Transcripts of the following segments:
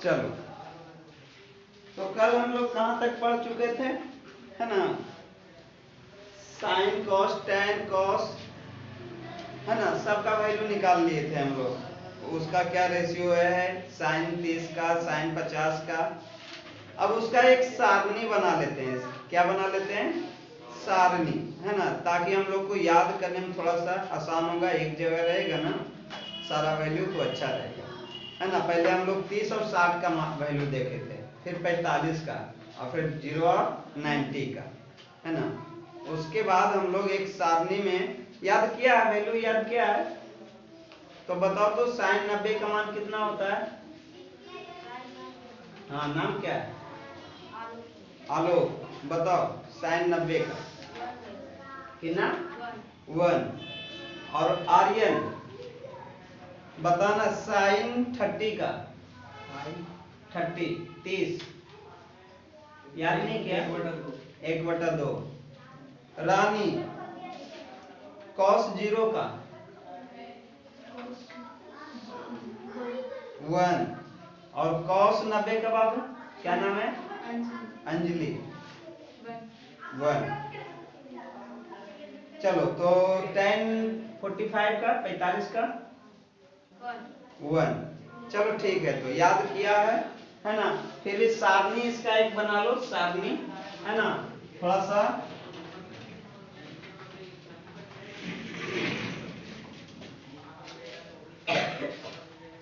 चलो, तो कल हम लोग कहाँ तक पढ़ चुके थे, है ना? साइन कॉस टेन कॉस, है ना, सबका वैल्यू निकाल लिए थे हम लोग। उसका क्या रेशियो है, साइन 30 का, साइन 50 का। अब उसका एक सारणी बना लेते हैं। क्या बना लेते हैं? सारणी, है ना, ताकि हम लोग को याद करने में थोड़ा सा आसान होगा। एक जगह रहेगा ना सारा वैल्यू, तो अच्छा रहेगा, है ना। पहले हम लोग 30 और 60 का वैल्यू देखे थे, फिर 45 का, और फिर 0 और 90 का, है ना। उसके बाद हम लोग एक सारणी में याद किया है, वैल्यू याद किया है। तो बताओ तो साइन 90 का मान कितना होता है? हाँ, नाम क्या है? आलोक। बताओ साइन 90 का कितना? 1। और आर्यन बताना साइन 30 का। 30 याद नहीं किया? 1/2। रानी कॉस 0 का 1। और कॉस 90 का बाबू क्या नाम है? अंजलि 1। चलो, तो 10/45 का, 45 का 1। चलो ठीक है, तो याद किया है ना। फिर इस सारणी इसका एक बना लो, सारणी, है ना। थोड़ा सा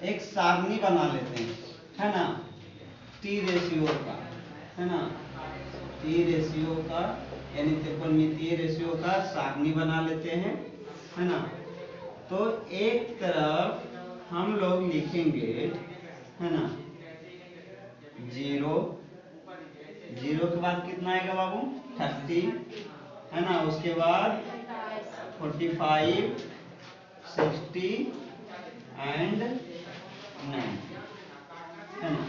एक सारणी बना लेते हैं, है ना, टी रेशियो का, है ना, टी रेशियो का, यानी त्रिकोणमितीय रेशियो का सारणी बना लेते हैं, है ना। तो एक तरफ हम लोग लिखेंगे, है ना, 0 के बाद कितना आएगा बाबू? 30, है ना। उसके बाद 45, 60 एंड 90, है ना।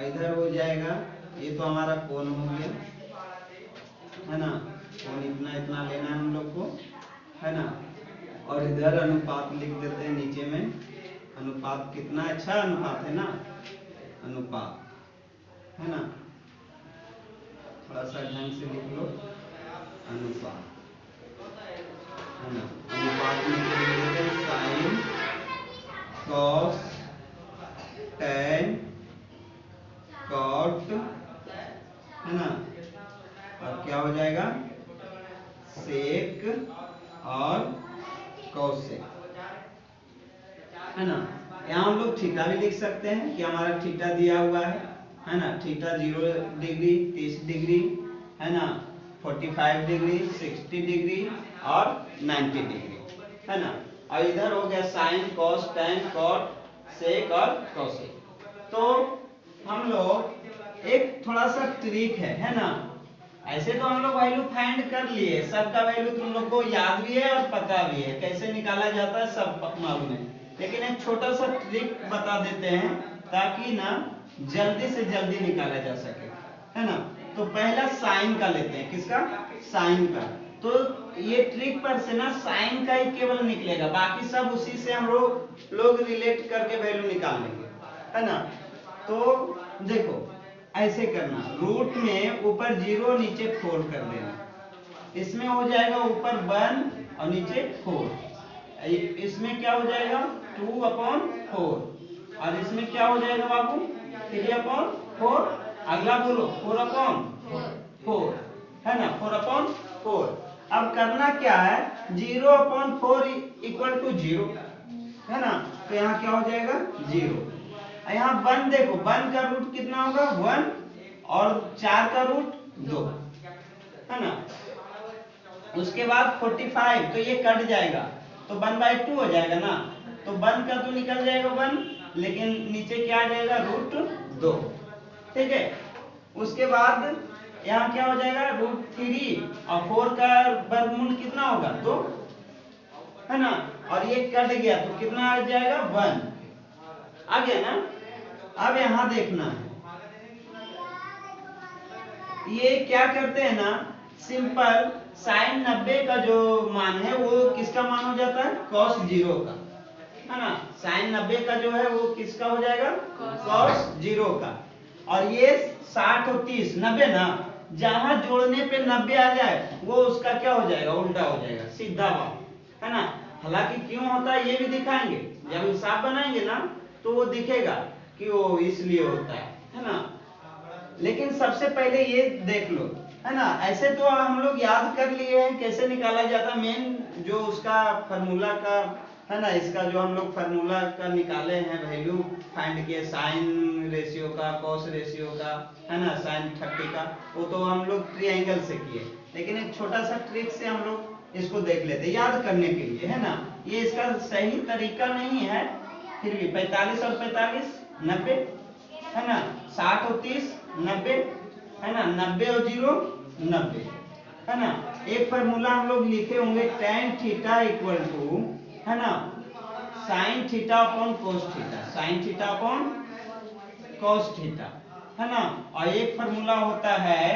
इधर हो जाएगा, ये तो हमारा कोण हो गया, है ना। कोण इतना इतना लेना है हम लोग को, है ना। और इधर अनुपात लिख देते हैं नीचे में। अनुपात कितना अच्छा अनुपात है ना, अनुपात, है ना। थोड़ा सा ढंग से लिख लो, अनुपात, है ना। अनुपात में लिख देते हैं साइन कॉस टेन कॉट, है ना। और क्या हो जाएगा? सेक और कौसेक, है ना। यहाँ हम लोग थीटा भी लिख सकते हैं कि हमारा थीटा दिया हुआ है ना। थीटा 0 डिग्री, 30 डिग्री, है ना, 45 डिग्री, 60 डिग्री और 90 डिग्री, है ना। और इधर हो गया sine cos tan cot sec और कौसेक। तो हम लोग एक थोड़ा सा ट्रिक है ना। ऐसे तो हम लोग वैल्यू फाइंड कर लिए, सबका वैल्यू तुम लोग को याद भी है और पता भी है, कैसे निकाला जाता है सब मालूम है। लेकिन एक छोटा सा ट्रिक बता देते हैं ताकि ना जल्दी से जल्दी निकाला जा सके, है ना। तो पहला साइन का लेते हैं, किसका? साइन का। तो ये ट्रिक पर से ना साइन का ही केवल निकलेगा, बाकी सब उसी से हम लोग रिलेट करके वैल्यू निकाल लेंगे, है ना। तो देखो ऐसे करना, रूट में ऊपर 0 नीचे 4 कर देना। इसमें हो जाएगा ऊपर 1 और नीचे 4। इसमें क्या हो जाएगा? 2/4। और इसमें क्या हो जाएगा बाबू? 3/4। अगला बोलो 4/4, है ना, 4/4। अब करना क्या है? 0/4 इक्वल टू 0, है ना। तो यहाँ क्या हो जाएगा? 0। यहाँ 1 देखो, 1 का रूट कितना होगा? 1। और 4 का रूट 2, है ना। उसके बाद 45, तो ये कट जाएगा, तो 1/2 हो जाएगा ना। तो 1 का तो निकल जाएगा 1, लेकिन नीचे क्या आ जाएगा? √2, ठीक है। उसके बाद यहाँ क्या हो जाएगा? √3 और 4 का वर्गमूल कितना होगा? 2, है ना। और ये कट गया तो कितना आ जाएगा? 1 आ गया ना। अब यहाँ देखना है, ये क्या करते हैं ना, सिंपल साइन 90 का जो मान है वो किसका मान हो जाता है? cos 0 का, है ना। साइन 90 का जो है वो किसका हो जाएगा, कॉस 0 का। और ये 60 और 30 90 ना, जहां जोड़ने पे 90 आ जाए वो उसका क्या हो जाएगा, उल्टा हो जाएगा, सीधा बात, है ना। हालांकि क्यों होता है ये भी दिखाएंगे, जब हिसाब बनाएंगे ना तो वो दिखेगा कि वो इसलिए होता है ना। लेकिन सबसे पहले ये देख लो, है ना। ऐसे तो हम लोग याद कर लिए हैं कैसे निकाला जाता, मेन जो उसका फार्मूला का, है ना, इसका जो हम लोग फार्मूला का निकाले हैं वैल्यू फाइंड किए, साइन रेशियो का, कॉस रेशियो का, है ना, साइन 30 का, वो तो हम लोग ट्रायंगल से किए। लेकिन एक छोटा सा ट्रिक से हम लोग इसको देख लेते याद करने के लिए, है ना। ये इसका सही तरीका नहीं है, फिर भी 45 और 45 90, है ना, 60 और 30 90, है ना, 90 और 0 90, है ना। एक फार्मूला हम लोग लिखे होंगे tan थीटा इक्वल टू, है ना, sign theta upon cos theta, sign theta upon cos theta, है ना। और एक फार्मूला होता है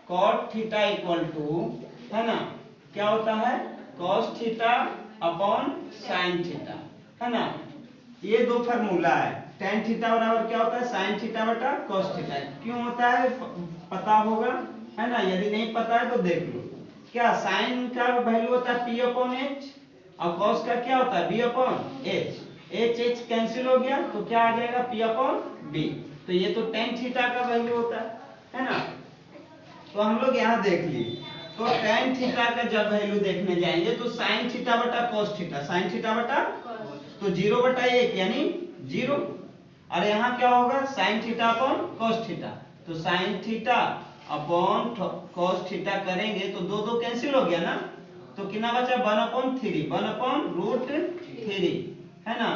कॉट थीटा इक्वल टू, है ना, क्या होता है, cos theta upon sine theta, है ना। ये दो फार्मूला है। tan थीटा बराबर क्या होता है, साइन थीटा बटा कॉस थीटा। क्यों होता है पता होगा, है ना, यदि नहीं पता है तो देख लो। क्या साइन का वैल्यू होता है p अपॉन एच, और कॉस का क्या होता है b upon H. H H cancel हो गया तो क्या आ जाएगा p अपॉन b। तो ये तो tan थीटा का वैल्यू होता है ना। तो हम लोग यहाँ देख लिए, तो tan थीटा का जब वैल्यू देखने जाएंगे तो साइन थीटा बटा कॉस थीटा, साइन थीटा बटा, तो 0 बटा 1 यानी 0। और यहाँ क्या होगा, sine theta upon cos theta, तो sine theta upon cos theta करेंगे तो दो दो कैंसिल हो गया ना, तो कितना बचा 1 अपॉन 3, 1 अपॉन रूट 3, है ना।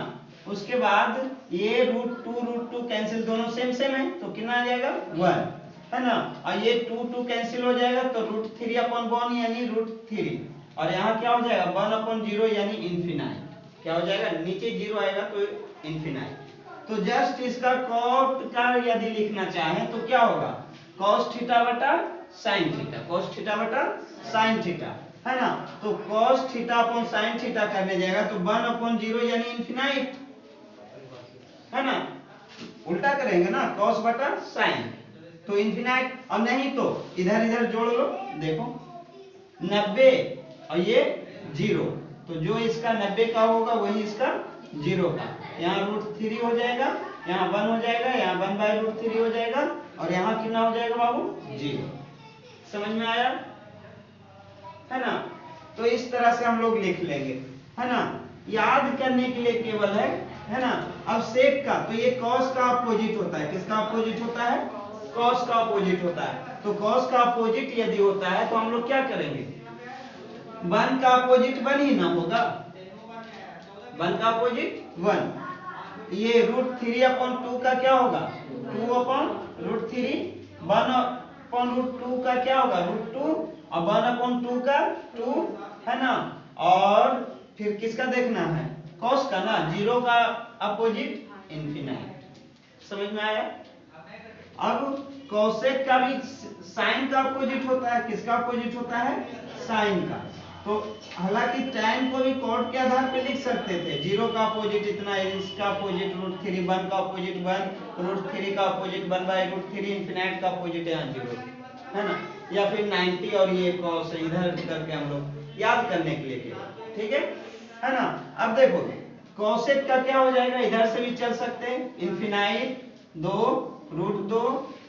उसके बाद ये रूट टू कैंसिल, दोनों सेम सेम है तो कितना आ जाएगा 1, है ना। और ये 2 कैंसिल हो जाएगा तो रूट 3 अपॉन 1 यानी रूट 3, और यहाँ क्या हो जाएगा 1 अपॉन 0 यानी इनफिनाइट। क्या हो जाएगा, नीचे 0 आएगा तो इनफिनाइट। तो जस्ट इसका कॉट का यदि लिखना चाहे तो क्या होगा, cos थीटा बटा sin थीटा, cos थीटा बटा sin थीटा, है ना। तो cos theta upon sin theta करने जाएगा तो 1 अपॉन 0 यानी इनफिनाइट, है ना। उल्टा करेंगे ना, cos बटा sin तो इनफिनाइट, और नहीं तो इधर इधर जोड़ लो, देखो 90 और ये 0, तो जो इसका 90 का होगा वही इसका 0 का, यहाँ रूट 3 हो जाएगा, यहाँ 1 हो जाएगा, यहाँ 1 बाय रूट 3 हो जाएगा, और यहाँ कितना हो जाएगा बाबू 0। समझ में आया, है ना। तो इस तरह से हम लोग लिख लेंगे, है ना, याद करने के लिए केवल है ना। अब सेक का, तो ये कॉस का अपोजिट होता है, किसका अपोजिट होता है, कॉस का अपोजिट होता है। तो कॉस का अपोजिट यदि होता है तो हम लोग क्या करेंगे, 1 का अपोजिट 1 ही ना होगा, 1 का अपोजिट 1। ये रूट 3 अपॉन 2 का क्या होगा, 2 अपॉन रूट 3, 1 अपॉन रूट 2 का क्या होगा रूट 2, और 1 अपॉन 2 का 2, है ना। और फिर किसका देखना है, कॉस का ना, 0 का अपोजिट इनफिनाइट। समझ में आया। अब कोसेक का भी साइन का अपोजिट होता है, किसका अपोजिट होता है, साइन का। तो हालांकि tan को भी कॉट के आधार पे लिख सकते थे, 0 का अपोजिट इतना है, इसका अपोजिट रूट 3, 1 का अपोजिट 1, रूट 3 का अपोजिट 1 बाय रूट 3, इनफिनाइट का अपोजिट यहाँ 0, है ना। या फिर 90 और ये कॉस इधर करके हम लोग याद करने के लिए किया, ठीक है ना। अब देखो कोसेक का क्या हो जाएगा, इधर से भी चल सकते हैं, इनफिनाइट 2 रूट 2,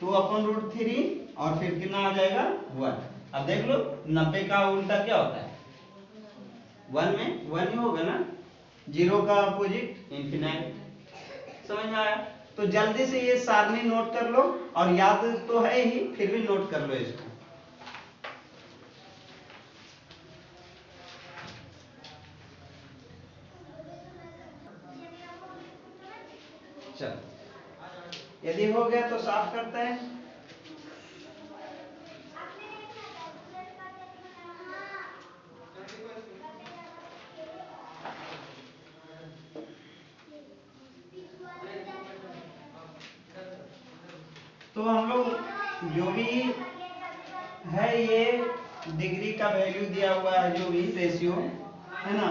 2 अपॉन रूट 3, और फिर कितना आ जाएगा 1। अब देख लो 90 का उल्टा क्या होता है, 1 में 1 ही होगा ना, 0 का अपोजिट इनफिनाइट। समझ में आया। तो जल्दी से ये सारणी नोट कर लो, और याद तो है ही फिर भी नोट कर लो इसको। चलो यदि हो गया तो साफ करते हैं। तो हम लोग जो भी है ये डिग्री का वैल्यू दिया हुआ है, जो भी रेशियो है ना,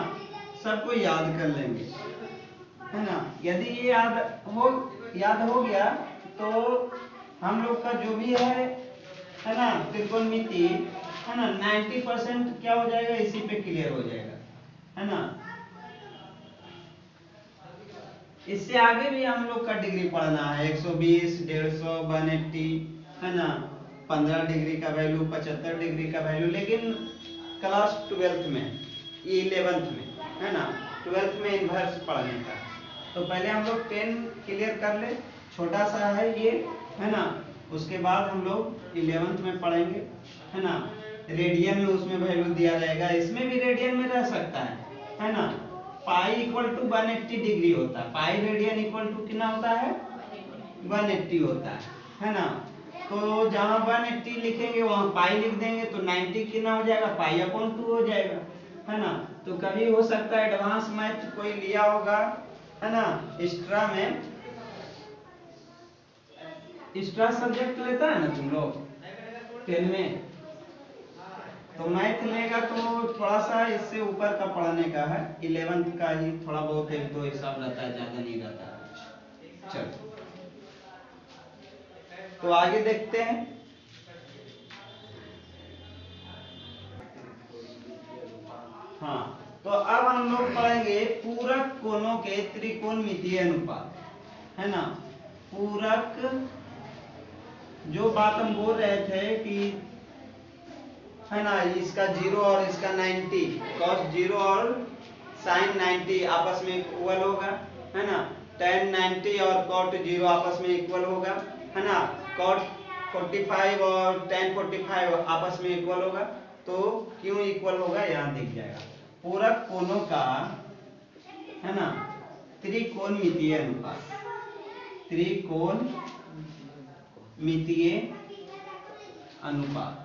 सबको याद कर लेंगे। है ना। यदि ये याद हो गया तो हम लोग का जो भी है ना त्रिकोणमिति, है ना, 90% क्या हो जाएगा, इसी पे क्लियर हो जाएगा, है ना। इससे आगे भी हम लोग का डिग्री पढ़ना है, 120, 150, 180, है ना, 15 डिग्री का वैल्यू, 75 डिग्री का वैल्यू, लेकिन क्लास 12th में, 11th में, है ना, 12th में इन्वर्स पढ़ने का। तो पहले हम लोग 10 क्लियर कर ले, छोटा सा है ये, है ना। उसके बाद हम लोग 11th में पढ़ेंगे, है ना। रेडियन में उसमें वैल्यू दिया रहेगा, इसमें भी रेडियन में रह सकता है ना। पाई इक्वल टू 180 डिग्री होता है, पाई रेडियन इक्वल टू कितना होता है, 180 होता है ना। तो जहाँ 180 लिखेंगे वहाँ पाई लिख देंगे तो 90 कितना हो जाएगा, पाई अपॉन 2 हो जाएगा, है ना। तो कभी हो सकता है एडवांस मैथ कोई लिया होगा, है ना, एक्स्ट्रा में, एक्स्ट्रा सब्जेक्ट लेता है ना तुम लोग 10 में, तो मैथ लेगा तो थोड़ा सा इससे ऊपर का पढ़ने का है, 11th का ही थोड़ा बहुत एक दो हिसाब रहता है, ज्यादा नहीं रहता है। चलो तो आगे देखते हैं। हाँ, तो अब हम लोग पढ़ेंगे पूरक कोणों के त्रिकोणमितीय अनुपात, है ना। पूरक, जो बात हम बोल रहे थे कि, है ना, इसका 0 और इसका 90, cos 0 और sin 90 आपस में इक्वल होगा, है ना। tan 90 और cot 0 आपस में इक्वल होगा, है ना। cot 45 और tan 45 आपस में इक्वल होगा। तो क्यों इक्वल होगा यहाँ दिख जाएगा। पूरक कोणों का, है ना, त्रिकोणमितीय अनुपात, त्रिकोणमितीय अनुपात।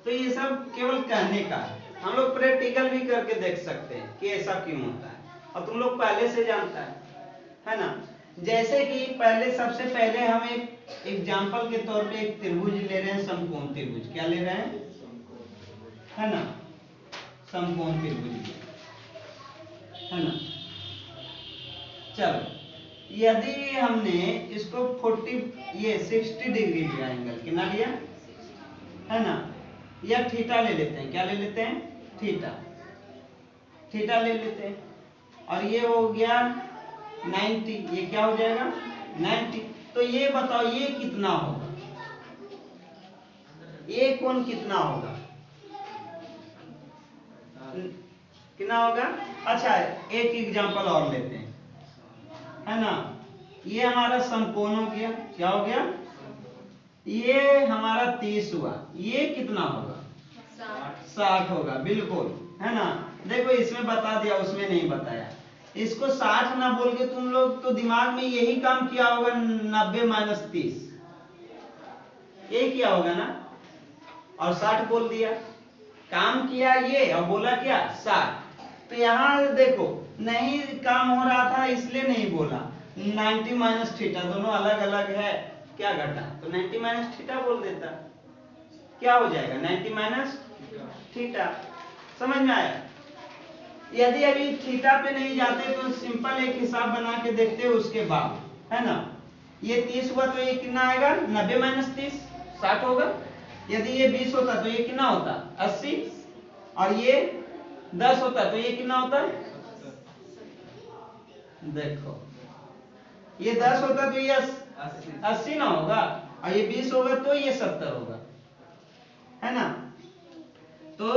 तो ये सब केवल कहने का है, हम लोग प्रैक्टिकल भी करके देख सकते हैं कि ऐसा क्यों होता है, और तुम लोग पहले से जानता है ना। जैसे कि पहले, सबसे पहले हम एक एग्जांपल के तौर पे एक त्रिभुज ले रहे हैं, समकोण त्रिभुज। क्या ले रहे हैं, है ना, समकोण त्रिभुज, है ना। चलो, यदि हमने इसको 60 डिग्री लिया एंगल, कितना लिया, है ना, या थीटा ले लेते हैं, क्या ले लेते हैं, थीटा, थीटा ले लेते हैं, और ये हो गया 90, ये क्या हो जाएगा 90। तो ये बताओ ये कितना होगा, ये कोण कितना होगा, कितना होगा। अच्छा, एक एग्जांपल और लेते हैं, है ना। ये हमारा समकोण हो गया, क्या हो गया, ये हमारा 30 हुआ, ये कितना होगा, 60 होगा, बिल्कुल, है ना। देखो इसमें बता दिया, उसमें नहीं बताया। इसको 60 ना बोल के तुम लोग तो दिमाग में यही काम किया होगा, 90 माइनस 30, यही किया होगा ना, और 60 बोल दिया, काम किया ये और बोला क्या 60। तो यहाँ देखो नहीं काम हो रहा था इसलिए नहीं बोला, 90 माइनस थीटा, दोनों अलग अलग है, क्या घटा, तो 90 माइनस थीटा बोल देता, क्या हो जाएगा 90 माइनस थीटा। समझ में आया। यदि अभी थीटा पे नहीं जाते तो सिंपल एक हिसाब बना के देखते हैं उसके बाद, है ना। ये 30 हुआ तो ये कितना आएगा, 90 माइनस 30 60 होगा। यदि ये 20 होता तो ये कितना होता 80, और ये 10 होता तो ये कितना होता, देखो ये 10 होता तो ये 80 ना होगा, और ये 20 होगा तो ये 70 होगा, है ना। तो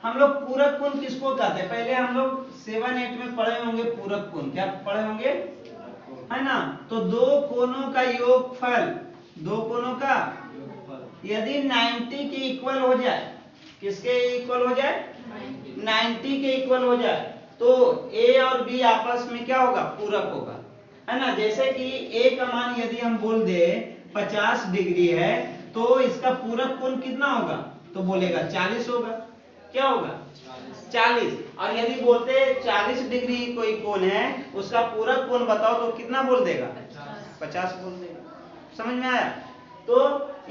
हम लोग पूरक कोण किसको कहते हैं, पहले हम लोग 7-8 में पढ़े होंगे पूरक कोण, क्या पढ़े होंगे, है ना। तो दो कोणों का योगफल, दो कोणों का यदि 90 के इक्वल हो जाए, किसके इक्वल हो जाए, 90 के इक्वल हो जाए, तो ए और बी आपस में क्या होगा, पूरक होगा, है ना। जैसे कि ए का मान यदि हम बोल दे 50 डिग्री है, तो इसका पूरक कोण कितना होगा, तो बोलेगा 40 होगा, क्या होगा 40। और यदि बोलते 40 डिग्री कोई कोण है, उसका पूरक कोण बताओ, तो कितना बोल देगा 50 बोल देगा। समझ में आया। तो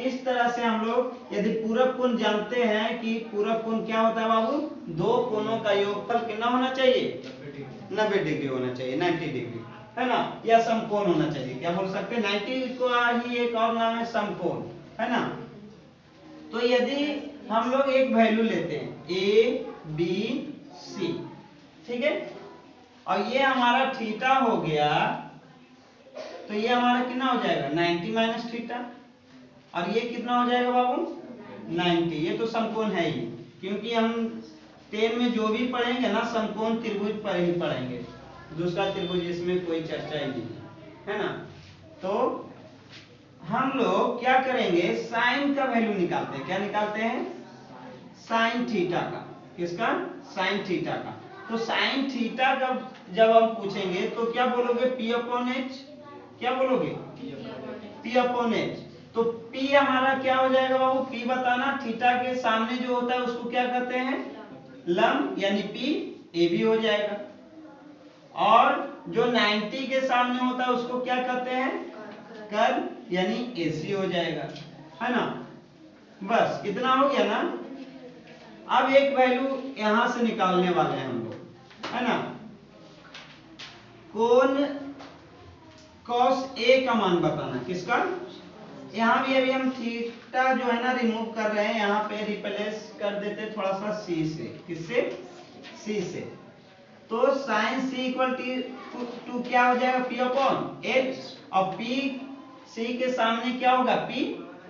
इस तरह से हम लोग यदि पूरक कोण जानते हैं कि पूरक कोण क्या होता है बाबू, दो कोणों का योगफल कितना होना चाहिए, 90 डिग्री होना चाहिए, 90 डिग्री, है ना, या समकोण होना चाहिए। क्या बोल सकते हैं, 90 को ही एक और नाम है समकोण, है ना। तो यदि हम लोग एक वैल्यू लेते हैं ए बी सी, ठीक है, और ये हमारा थीटा हो गया, तो ये हमारा कितना हो जाएगा 90 माइनस थीटा, और ये कितना हो जाएगा बाबू 90। ये तो समकोण है ही, क्योंकि हम 10 में जो भी पढ़ेंगे ना समकोण त्रिभुज पर ही पढ़ेंगे, दूसरा त्रिभुज इसमें कोई चर्चा ही नहीं है ना। तो हम लोग क्या करेंगे, साइन का वैल्यू निकालते हैं। क्या निकालते हैं, साइन थीटा का। किसका, साइन थीटा का। तो साइन थीटा का जब हम पूछेंगे तो क्या बोलोगे, पी अपॉन एच। क्या बोलोगे, पी अपॉन एच। तो पी हमारा क्या हो जाएगा बाबू, पी बताना, थीटा के सामने जो होता है उसको क्या कहते हैं, लंब, यानी पी ए बी हो जाएगा। और जो 90 के सामने होता है उसको क्या कहते हैं, कर्ण, यानी एसी हो जाएगा, है ना। बस इतना हो गया ना। अब एक वैल्यू यहां से निकालने वाले हैं हम लोग, है ना। कोण cos A का मान बताना। किसका, यहाँ भी अभी हम थीटा जो है ना रिमूव कर रहे हैं, यहाँ पे रिप्लेस कर देते थोड़ा सा C से। किससे, C से। तो साइन C इक्वल टू क्या हो जाएगा, P अपॉन H, और P C के सामने क्या होगा, P,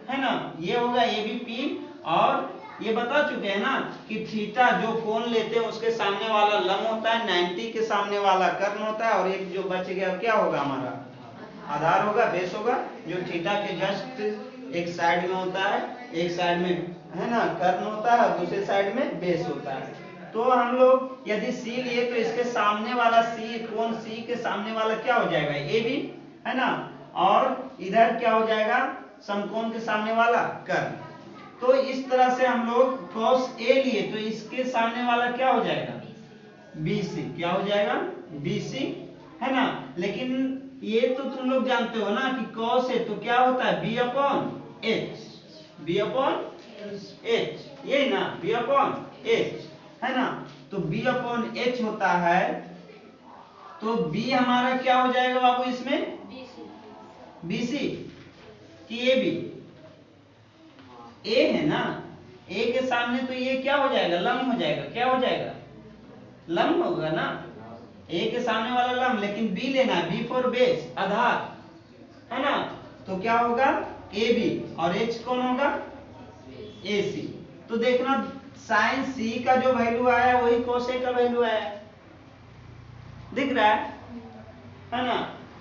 है ना, ये होगा A भी P। और ये बता चुके हैं ना कि थीटा जो कोण लेते हैं उसके सामने वाला लंब होता है, 90 के सामने वाला कर्ण होता है, और एक जो बच गया क्या होगा हमारा आधार होगा, बेस होगा, जो थीटा के जस्ट एक साइड में होता है, एक साइड में, है ना, कर्ण होता है, दूसरे साइड में बेस होता है। तो हम लोग यदि C लिए तो इसके सामने वाला C, कोण C के सामने वाला क्या हो जाएगा, ए बी, है ना, और इधर क्या हो जाएगा, समकोण के सामने वाला कर्ण। तो इस तरह से हम लोग cos A लिए तो इसके सामने वाला क्या हो जाएगा, BC। क्या हो जाएगा, BC, है ना। लेकिन ये तो तुम लोग जानते हो ना कि cos है तो क्या होता है, B upon H, B upon H, यही ना, B अपॉन H, है ना। तो B अपॉन H होता है, तो B हमारा क्या हो जाएगा बाबू इसमें, BC कि AB, A है ना, A के सामने तो ये क्या हो जाएगा, लंब हो जाएगा। क्या हो जाएगा, लंब होगा ना, A के सामने वाला लंब, लेकिन B लेना है, B फॉर बेस, आधार, है ना। तो क्या होगा, AB, और H कौन होगा, AC। तो देखना साइन C का जो वैल्यू आया वही cos A का वैल्यू आया, दिख रहा है ना।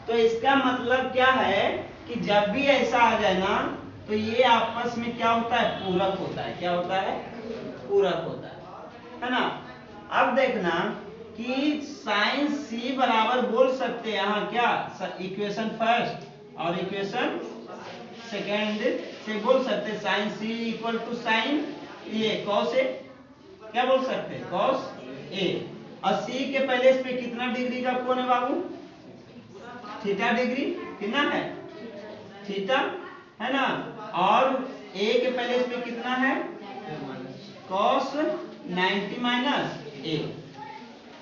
तो इसका मतलब क्या है कि जब भी ऐसा आ जाए ना तो ये आपस में क्या होता है, पूरक होता है। क्या होता है, पूरक होता है ना। अब देखना कि साइन C बराबर बोल सकते हैं यहाँ क्या, इक्वेशन फर्स्ट और इक्वेशन सेकेंड से बोल सकते हैं sine C equal to sine ये cos A। क्या बोल सकते हैं, cos A। और C के पहले इस पे कितना डिग्री का कोण है बाबू, थीटा डिग्री, कितना है, थीटा, है ना। और A के पहले इस पे कितना है, cos 90 माइनस A।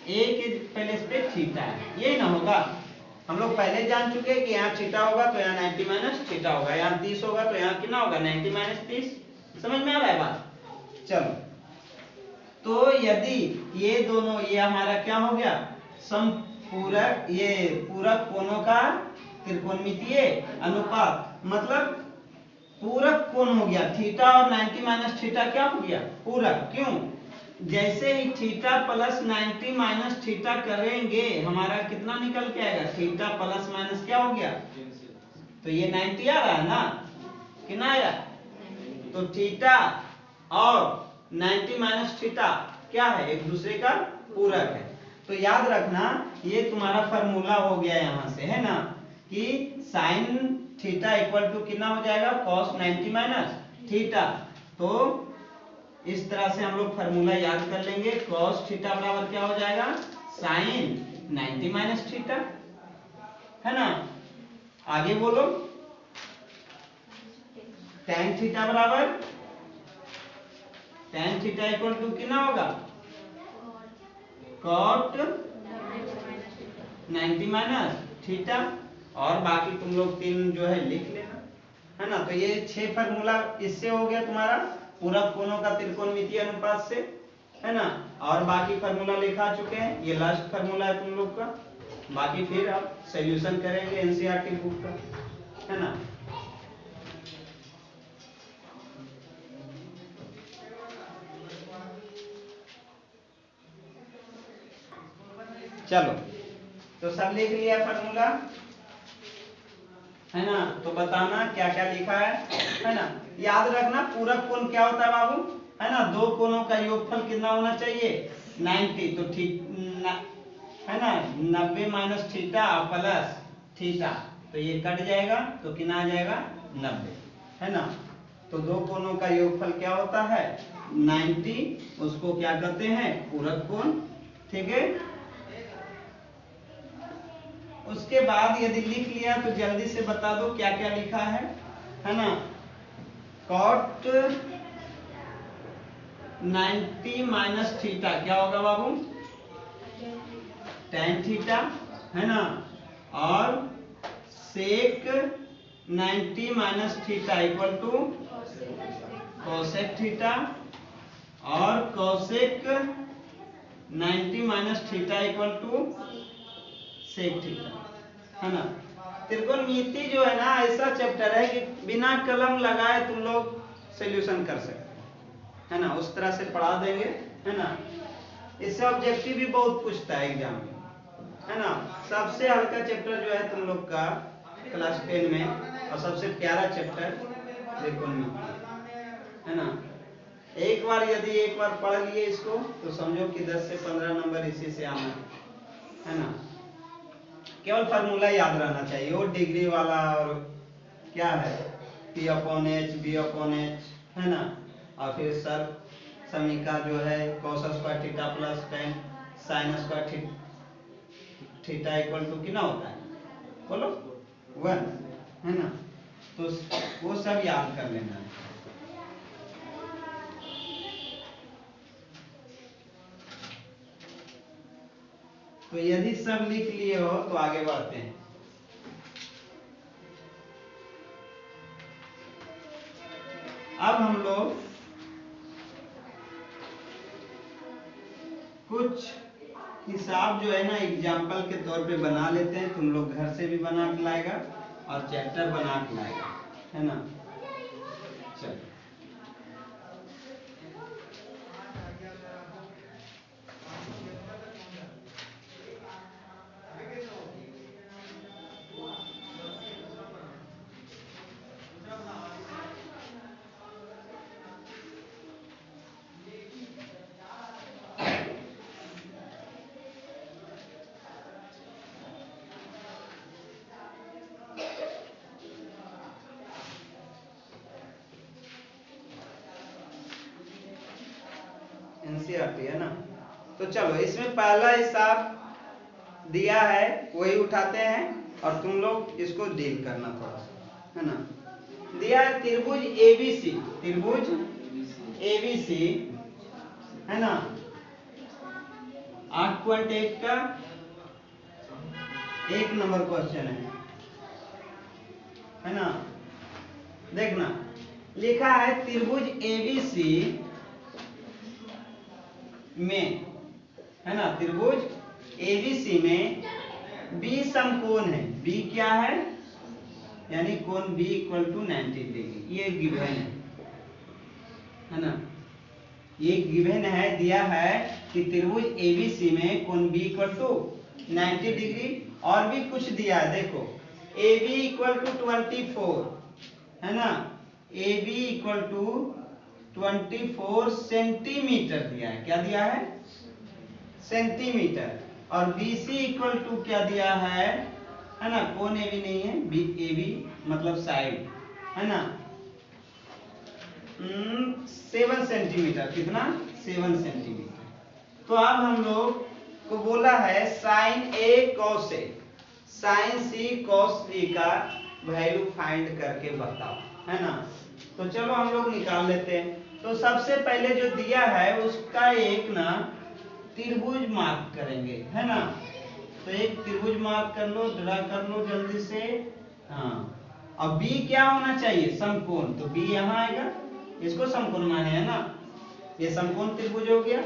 A के पहले इस पे थीटा है, यही ना होगा। हम लोग पहले जान चुके हैं कि यहाँ थीटा होगा तो यहाँ 90 माइनस थीटा होगा, यहाँ 30 होगा तो यहाँ कितना होगा, 90 माइनस 30। समझ में आ रहा है बात, चलो। तो यदि ये दोनों, ये हमारा क्या हो गया, समपूरक, ये पूरक कोणों का त्रिकोणमितीय अनुपात, मतलब पूरक कोण हो गया, थीटा और 90 माइनस थीटा क्या हो गया, पूरक। क्यों, जैसे ही थीटा प्लस 90 माइनस थीटा करेंगे हमारा कितना निकल के आएगा, थीटा प्लस माइनस क्या हो गया, तो ये 90 आ रहा है ना, कितना आया, तो थीटा और 90 माइनस थीटा क्या है, एक दूसरे का पूरक है। तो याद रखना ये तुम्हारा फॉर्मूला हो गया यहाँ से, है ना, कि साइन थीटा इक्वल टू कितना हो जाएगा, cos 90 माइनस थीटा। तो इस तरह से हम लोग फॉर्मूला याद कर लेंगे, cos थीटा बराबर क्या हो जाएगा, साइन 90 माइनस थीटा, है ना। आगे बोलो, tan थीटा बराबर tan थीटा इक्वल टू कितना होगा cot 90 माइनस थीटा, और बाकी तुम लोग तीन जो है लिख लेना, है ना। तो ये 6 फार्मूला इससे हो गया तुम्हारा पूरक कोणों का त्रिकोणमितीय अनुपात से, है ना। और बाकी फार्मूला लिखा चुके हैं, ये लास्ट फार्मूला है तुम लोग का। बाकी फिर आप सॉल्यूशन करेंगे एनसीईआरटी बुक का, है ना। चलो, तो सब लिख लिया फार्मूला, है ना। तो बताना क्या क्या लिखा है ना। याद रखना पूरक कोण क्या होता है बाबू, है ना। दो कोणों का योगफल कितना होना चाहिए 90, तो ठीक है ना 90 माइनस थीटा प्लस थीटा, तो ये कट जाएगा तो कितना आ जाएगा 90, है ना। तो दो कोणों का योगफल क्या होता है 90, उसको क्या कहते हैं पूरक कोण, ठीक है। उसके बाद यदि लिख लिया तो जल्दी से बता दो क्या क्या लिखा है ना। cot 90 माइनस थीटा क्या होगा बाबू tan थीटा, है ना। और sec 90 minus theta equal to cosec theta, और cosec 90 minus theta equal to sec theta, है ना। त्रिकोणमिति जो है ना ऐसा चैप्टर है कि बिना कलम लगाए तुम लोग सॉल्यूशन कर सकते, है ना। उस तरह से पढ़ा देंगे, है ना। इससे ऑब्जेक्टिव भी बहुत पूछता है एग्जाम में, है ना। सबसे हल्का चैप्टर जो है तुम लोग का क्लास 10 में, और सबसे प्यारा चैप्टर त्रिकोणमिति, है ना। एक बार पढ़ लिए इसको तो समझो कि 10 से 15 नंबर इसी से आना है ना। केवल फार्मूला याद रहना चाहिए, वो डिग्री वाला और क्या है P/H B/H, है ना। और फिर सर समीका जो है cos square theta plus tan sin square theta equal to कितना होता है बोलो 1, है ना। तो वो सब याद कर लेना है। तो यदि सब लिख लिए हो तो आगे बढ़ते हैं। अब हम लोग कुछ हिसाब जो है ना एग्जाम्पल के तौर पे बना लेते हैं, तुम लोग घर से भी बना के लाएगा और चैप्टर बना के लाएगा, है ना। चलो एनसीईआरटी है ना। तो चलो इसमें पहला हिसाब दिया है वही उठाते हैं और तुम लोग इसको डील करना थोड़ा सा, है ना। दिया है त्रिभुज एबीसी, है ना 8.1 का 1 नंबर क्वेश्चन है ना। देखना लिखा है त्रिभुज एबीसी में, है ना, त्रिभुज एबीसी में बी समकोण है। बी क्या है यानी कोण बी इक्वल टू 90 डिग्री, ये गिवन है ना। ये गिवन है दिया है कि त्रिभुज एबीसी में कोण बी इक्वल टू 90 डिग्री, और भी कुछ दिया है देखो ए बी इक्वल टू 24, है ना। A B equal to 24 centimetre दिया है, क्या दिया है सेंटीमीटर। और बी सी इक्वल टू क्या दिया है ना, कोण ए बी नहीं है, बी ए बी मतलब साइड, है ना 7 सेंटीमीटर, कितना 7 सेंटीमीटर। तो अब हम लोग को बोला है sign A cos A, sign C cos B का वैल्यू फाइंड करके बताओ, है ना। तो चलो हम लोग निकाल लेते हैं। तो सबसे पहले जो दिया है उसका एक ना त्रिभुज मार्क करेंगे, है ना। तो एक त्रिभुज मार्क कर लो, ड्रा कर लो जल्दी से। हाँ, अब बी क्या होना चाहिए? समकोण। तो बी यहाँ आएगा, इसको समकोण माने, है ना। ये समकोण त्रिभुज हो गया,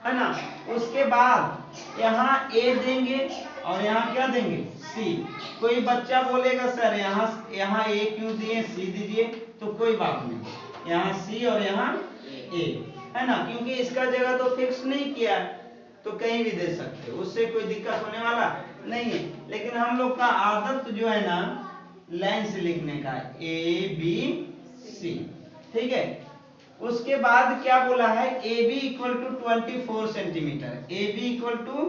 है ना। उसके बाद यहाँ ए देंगे और यहाँ क्या देंगे? सी। कोई बच्चा बोलेगा सर यहाँ ए क्यों दिए, सी दीजिए। तो कोई बात नहीं, यहाँ सी और यहाँ ए, है ना, क्योंकि इसका जगह तो फिक्स नहीं किया है, तो कहीं भी दे सकते हो, उससे कोई दिक्कत होने वाला नहीं है। लेकिन हम लोग का आदत जो है ना लाइन से लिखने का, ए बी सी, ठीक है। उसके बाद क्या बोला है? A B equal to 24 centimetre, A B equal to,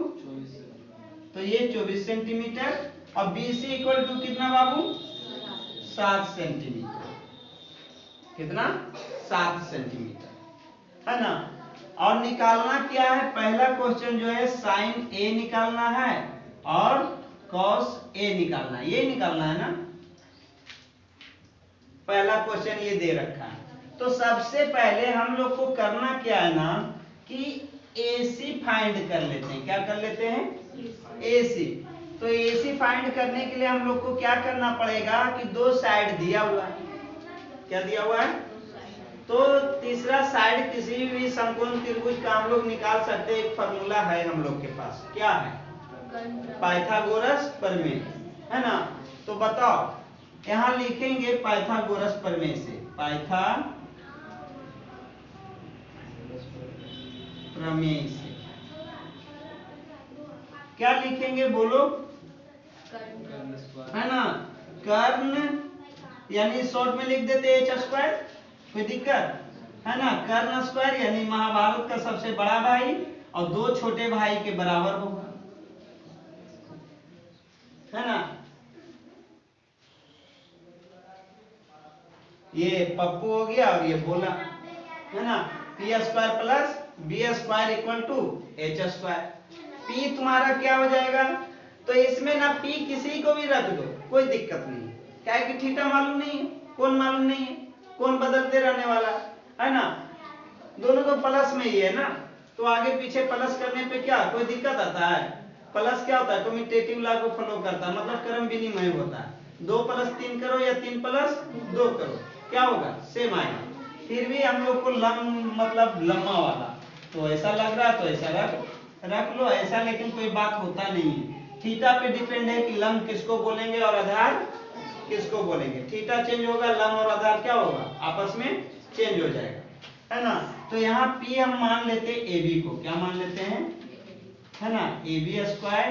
तो ये 24 सेंटीमीटर, और बी सी इक्वल टू कितना बाबू? 7 सेंटीमीटर। कितना? 7 सेंटीमीटर, है ना। और निकालना क्या है? पहला क्वेश्चन जो है साइन ए निकालना है और कॉस ए निकालना है, ये निकालना है ना। पहला क्वेश्चन ये दे रखा है। तो सबसे पहले हम लोग को करना क्या है ना कि AC फाइंड कर लेते हैं। क्या कर लेते हैं? AC। तो AC फाइंड करने के लिए हम लोग को क्या करना पड़ेगा कि दो साइड दिया हुआ है। क्या दिया हुआ है? तो तीसरा साइड किसी भी समकोण त्रिभुज का हम लोग निकाल सकते हैं। एक फार्मूला है हम लोग के पास, क्या है? पाइथागोरस प्रमेय, है ना। तो बताओ, यहाँ लिखेंगे पाइथागोरस प्रमेय से, प्रमेय से क्या लिखेंगे बोलो? है ना, कर्ण, यानी शॉर्ट में लिख देते एच स्क्वायर, कोई दिक्कत है ना। कर्ण स्क्वायर यानी महाभारत का सबसे बड़ा भाई और दो छोटे भाई के बराबर होगा, है ना। ये पप्पू हो गया और ये बोला, है ना। P square plus B square equal to H square. P तुम्हारा क्या हो जाएगा? तो इसमें ना पी किसी को भी रख दो, कोई दिक्कत नहीं, क्या है कि थीटा मालूम नहीं है, कौन मालूम नहीं है, कौन बदलते रहने वाला, है ना। दोनों तो प्लस में ही है ना, तो आगे पीछे प्लस करने पे क्या कोई दिक्कत आता है? प्लस क्या होता है? कम्यूटेटिव लॉ को फॉलो करता है, मतलब क्रम विनिमय होता है। 2 + 3 करो या 3 + 2 करो, क्या होगा? सेम आएगा। फिर भी हम लोग को मतलब लम्बा वाला, तो ऐसा लग रहा है तो ऐसा रख लो ऐसा, लेकिन कोई बात होता नहीं है। थीटा पे डिपेंड है कि लंब किसको बोलेंगे और आधार किसको बोलेंगे। थीटा चेंज होगा, लंब और आधार क्या होगा? आपस में चेंज हो जाएगा, है ना। तो यहाँ P हम मान लेते हैं AB को, क्या मान लेते हैं? है ना, AB square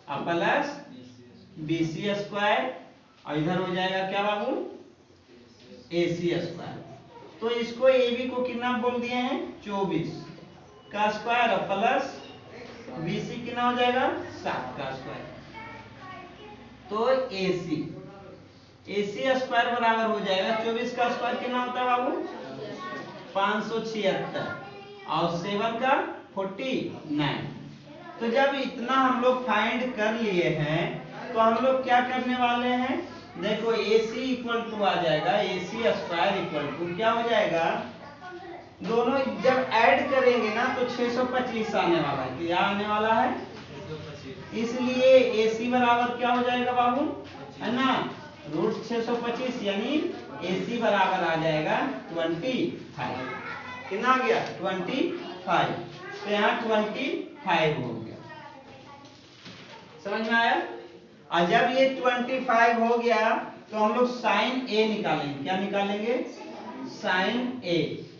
plus BC square, और इधर हो जाएगा क्या बाबू? AC square. तो इसको AB को कितना बोल दिए हैं? 24 का स्क्वायर प्लस BC कितना हो जाएगा? 7 का स्क्वायर। तो AC स्क्वायर बराबर हो जाएगा 24 का स्क्वायर कितना होता है बाबू? 576 और 7 का 49। तो जब इतना हम लोग फाइंड कर लिए हैं तो हम लोग क्या करने वाले हैं? देखो AC इक्वल टू आ जाएगा, AC स्क्वायर इक्वल टू क्या हो जाएगा? दोनों जब ऐड करेंगे ना तो 625 आने वाला है। क्या आने वाला है? इसलिए AC बराबर क्या हो जाएगा बाबू? है ना, √625, यानी AC बराबर आ जाएगा 25। कितना आ गया? 25। तो यहाँ 25 हो गया, समझ में आया? और जब ये 25 हो गया तो हम लोग साइन A निकालेंगे। क्या निकालेंगे? Sine A।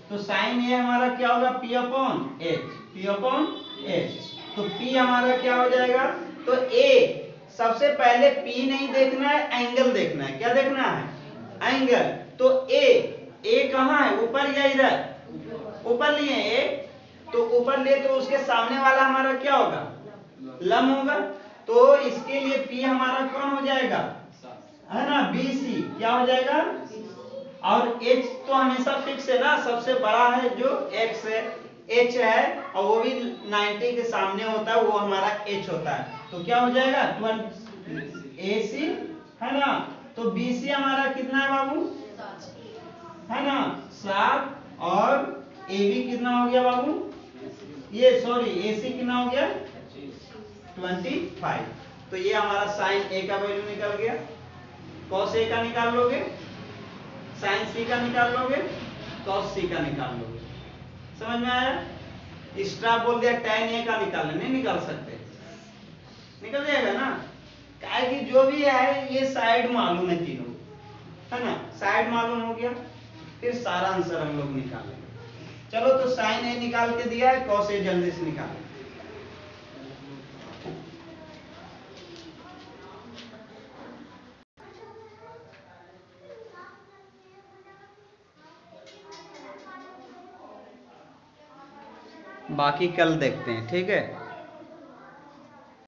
तो साइन A हमारा क्या होगा? P/H। तो P हमारा क्या हो जाएगा? तो A, सबसे पहले P नहीं देखना है, एंगल देखना है। क्या देखना है? एंगल। तो A कहाँ है? ऊपर या इधर? ऊपर लिए A, तो ऊपर ले तो उसके सामने वाला हमारा क्या होगा? लंब होगा। तो इसके लिए P हमारा कौन हो जाएगा? है ना, BC। क्या हो जाएगा? और H तो हमेशा फिक्स है ना, सबसे बड़ा है जो X है, H है, और वो भी 90 के सामने होता है, वो हमारा H होता है। तो क्या हो जाएगा? AC, है ना। तो BC हमारा कितना है बाबू? है ना 7 और ए बी कितना हो गया बाबू, ये सॉरी ए सी कितना हो गया 25। तो ये हमारा साइन ए का वैल्यू निकल गया। कॉस ए का निकाल लोगे, साइन सी का निकाल लोगे, कॉस सी का निकाल लोगे। समझ में आया? एक्स्ट्रा बोल दिया tan ए का निकालने, नहीं निकाल सकते, निकल जाएगा ना, क्या कि जो भी है ये साइड मालूम है तीनों, है ना, साइड मालूम हो गया, फिर सारा आंसर हम लोग निकालेंगे। चलो तो साइन ए निकाल के दिया है, कॉस ए जल्दी से निकालें। बाकी कल देखते हैं, ठीक है।